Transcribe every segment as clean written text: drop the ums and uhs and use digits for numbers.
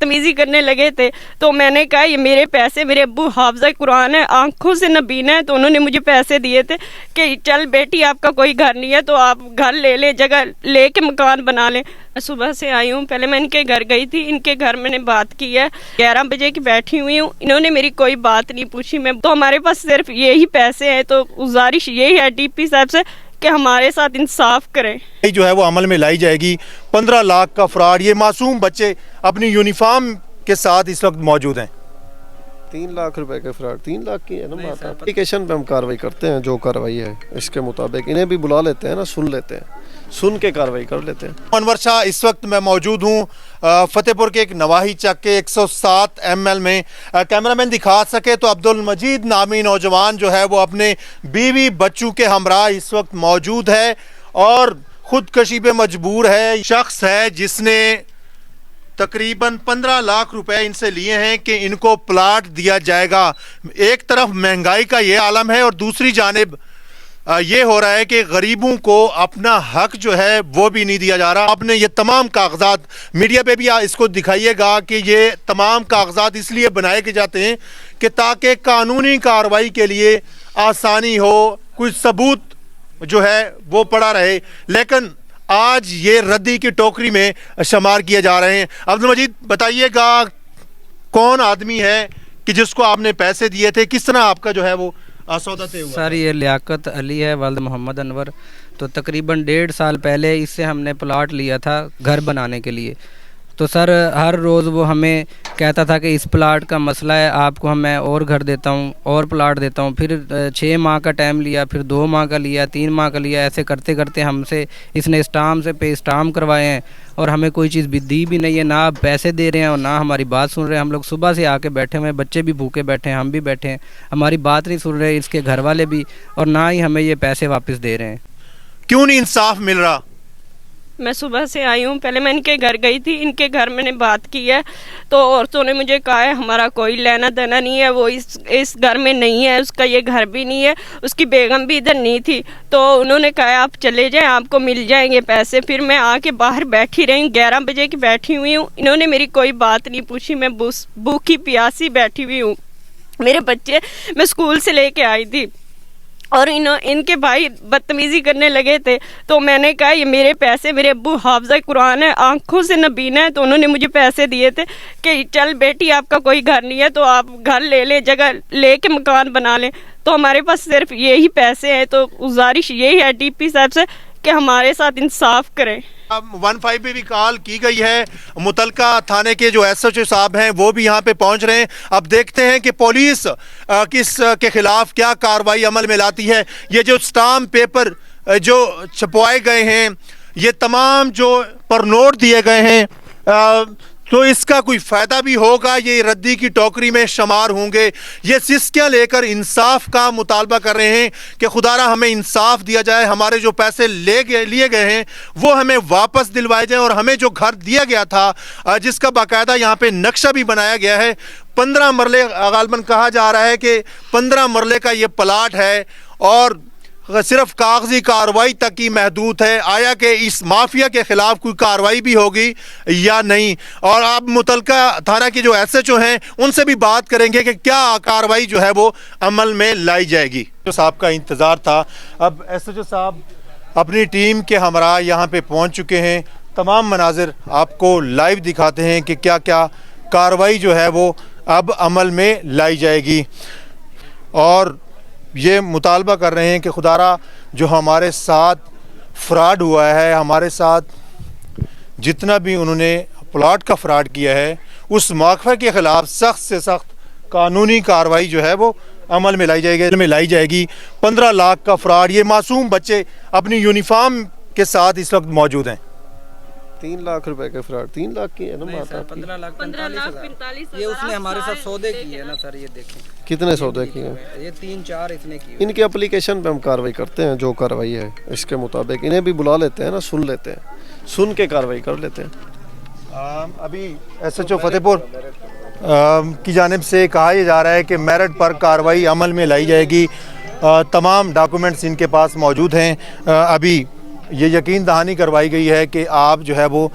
तमीज़ी करने लगे थे तो मैंने कहा ये मेरे पैसे, मेरे अब्बू हाफ़िज़ कुरान है, आंखों से नबीना है, तो उन्होंने मुझे पैसे दिए थे कि चल बेटी आपका कोई घर नहीं है तो आप घर ले ले, जगह ले के मकान बना लें। सुबह से आई हूँ, पहले मैं इनके घर गई थी, इनके घर मैंने बात की है, 11 बजे की बैठी हुई हूँ, इन्होंने मेरी कोई बात नहीं पूछी। मैं तो हमारे पास सिर्फ यही पैसे हैं, तो गुजारिश यही है डीपी साहब से कि हमारे साथ इंसाफ करें। जो है वो अमल में लाई जाएगी। 15 लाख का फ्रॉड, ये मासूम बच्चे अपनी यूनिफॉर्म के साथ इस वक्त मौजूद हैं। 3 लाख रुपए के फ्रॉड, 3 लाख की है ना बात। एप्लीकेशन पे हम कार्रवाई करते हैं, जो कार्रवाई है इसके मुताबिक इन्हें भी बुला लेते हैं ना, सुन लेते हैं, सुन के कार्रवाई कर लेते हैं। अनवर शाह, इस वक्त मैं मौजूद हूँ फतेहपुर के एक नवाही चक के 107 ML में। कैमरामैन दिखा सके तो अब्दुल मजीद नामी नौजवान जो है वो अपने बीवी बच्चों के हमरा इस वक्त मौजूद है और खुदकशी पे मजबूर है। शख्स है जिसने तकरीबन 15 लाख रुपए इनसे लिए हैं कि इनको प्लाट दिया जाएगा। एक तरफ महंगाई का ये आलम है और दूसरी जानिब ये हो रहा है कि गरीबों को अपना हक जो है वो भी नहीं दिया जा रहा। आपने ये तमाम कागजात मीडिया पे भी इसको दिखाइएगा कि ये तमाम कागजात इसलिए बनाए के जाते हैं कि ताकि कानूनी कार्रवाई के लिए आसानी हो, कुछ सबूत जो है वो पड़ा रहे, लेकिन आज ये रद्दी की टोकरी में शुमार किए जा रहे हैं। अब्दुल मजीद, बताइएगा कौन आदमी है कि जिसको आपने पैसे दिए थे, किस तरह आपका जो है वो सौदा तय हुआ? सर ये लियाकत अली है, वालिद मोहम्मद अनवर। तो तकरीबन 1.5 साल पहले इससे हमने प्लाट लिया था घर बनाने के लिए। तो सर हर रोज़ वो हमें कहता था कि इस प्लाट का मसला है, आपको मैं और घर देता हूँ और प्लाट देता हूँ। फिर 6 माह का टाइम लिया, फिर 2 माह का लिया, 3 माह का लिया। ऐसे करते करते हमसे इसने स्टाम्प से पे स्टाम्प करवाए हैं और हमें कोई चीज़ भी दी भी नहीं है, ना पैसे दे रहे हैं और ना हमारी बात सुन रहे हैं। हम लोग सुबह से आके बैठे हुए हैं, बच्चे भी भूखे बैठे हैं, हम भी बैठे हैं, हमारी बात नहीं सुन रहे इसके घर वाले भी, और ना ही हमें ये पैसे वापस दे रहे हैं। क्यों नहीं इंसाफ मिल रहा? मैं सुबह से आई हूँ, पहले मैं इनके घर गई थी, इनके घर मैंने बात की है तो औरतों ने मुझे कहा है हमारा कोई लेना देना नहीं है, वो इस घर में नहीं है, उसका ये घर भी नहीं है, उसकी बेगम भी इधर नहीं थी। तो उन्होंने कहा आप चले जाएं, आपको मिल जाएंगे पैसे। फिर मैं आके बाहर बैठी रही, 11 बजे की बैठी हुई हूँ, इन्होंने मेरी कोई बात नहीं पूछी। मैं भूखी प्यासी बैठी हुई हूँ, मेरे बच्चे मैं स्कूल से लेके आई थी और इनके भाई बदतमीज़ी करने लगे थे तो मैंने कहा ये मेरे पैसे, मेरे अब्बू हाफ़िज़ कुरान है, आंखों से नबीना है, तो उन्होंने मुझे पैसे दिए थे कि चल बेटी आपका कोई घर नहीं है तो आप घर ले ले, जगह ले के मकान बना लें। तो हमारे पास सिर्फ यही पैसे हैं, तो गुजारिश यही है डीपी साहब से कि हमारे साथ इंसाफ करें। अब 15 पे भी कॉल की गई है, मुतलका थाने के जो SHO साहब हैं वो भी यहाँ पे पहुँच रहे हैं। अब देखते हैं कि पुलिस किस के खिलाफ क्या कार्रवाई अमल में लाती है। ये जो स्टाम्प पेपर जो छपवाए गए हैं, ये तमाम जो पर नोट दिए गए हैं, तो इसका कोई फ़ायदा भी होगा, ये रद्दी की टोकरी में शुमार होंगे। ये सिस्कियाँ लेकर इंसाफ का मुतालबा कर रहे हैं कि खुदारा हमें इंसाफ दिया जाए, हमारे जो पैसे लिए गए हैं वो हमें वापस दिलवाए जाएं और हमें जो घर दिया गया था जिसका बाकायदा यहाँ पे नक्शा भी बनाया गया है, 15 मरले गालबन कहा जा रहा है कि 15 मरले का ये प्लाट है और सिर्फ कागजी कार्रवाई तक ही महदूद है। आया कि इस माफिया के खिलाफ कोई कार्रवाई भी होगी या नहीं? और अब मुतलका थाना के जो SHO हैं उनसे भी बात करेंगे कि क्या कार्रवाई जो है वो अमल में लाई जाएगी। जो साहब का इंतज़ार था, अब SHO साहब अपनी टीम के हमरा यहाँ पे पहुँच चुके हैं। तमाम मनाजिर आपको लाइव दिखाते हैं कि क्या क्या कार्रवाई जो है वो अब अमल में लाई जाएगी और ये मुतालबा कर रहे हैं कि खुदारा जो हमारे साथ फ्रॉड हुआ है, हमारे साथ जितना भी उन्होंने प्लाट का फ्रॉड किया है, उस मौक़िफ़े के ख़िलाफ़ सख्त से सख्त कानूनी कार्रवाई जो है वो अमल में लाई जाएगी। 15 लाख का फ्रॉड, ये मासूम बच्चे अपनी यूनिफॉर्म के साथ इस वक्त मौजूद हैं। 3 लाख रुपए के फ्रॉड, 3 लाख की है ना बात। 15 लाख 45,000 ये उसने हमारे साथ सौदे किए ना सर। ये देखें कितने सौदे किए, ये 3-4 इसने किए। इनकी एप्लीकेशन पे हम कार्रवाई करते हैं, जो कार्रवाई है इसके मुताबिक इन्हें भी बुला लेते हैं ना, सुन लेते हैं, सुन के कार्रवाई कर लेते हैं। अभी SHO फतेहपुर की जानिब से कहा यह जा रहा है कि मेरिट पर कार्रवाई अमल में लाई जाएगी। तमाम डॉक्यूमेंट्स इनके पास मौजूद हैं। अभी یہ یقین دہانی کروائی گئی ہے کہ آپ جو ہے وہ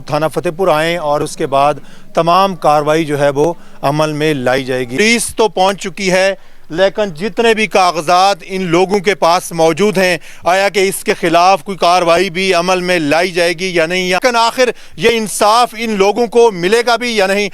تھانہ فتح پور آئیں اور اس کے بعد تمام کارروائی جو ہے وہ عمل میں لائی جائے گی۔ پولیس تو پہنچ چکی ہے لیکن جتنے بھی کاغذات ان لوگوں کے پاس موجود ہیں آیا کہ اس کے خلاف کوئی کارروائی بھی عمل میں لائی جائے گی یا نہیں، لیکن آخر یہ انصاف ان لوگوں کو ملے گا بھی یا نہیں۔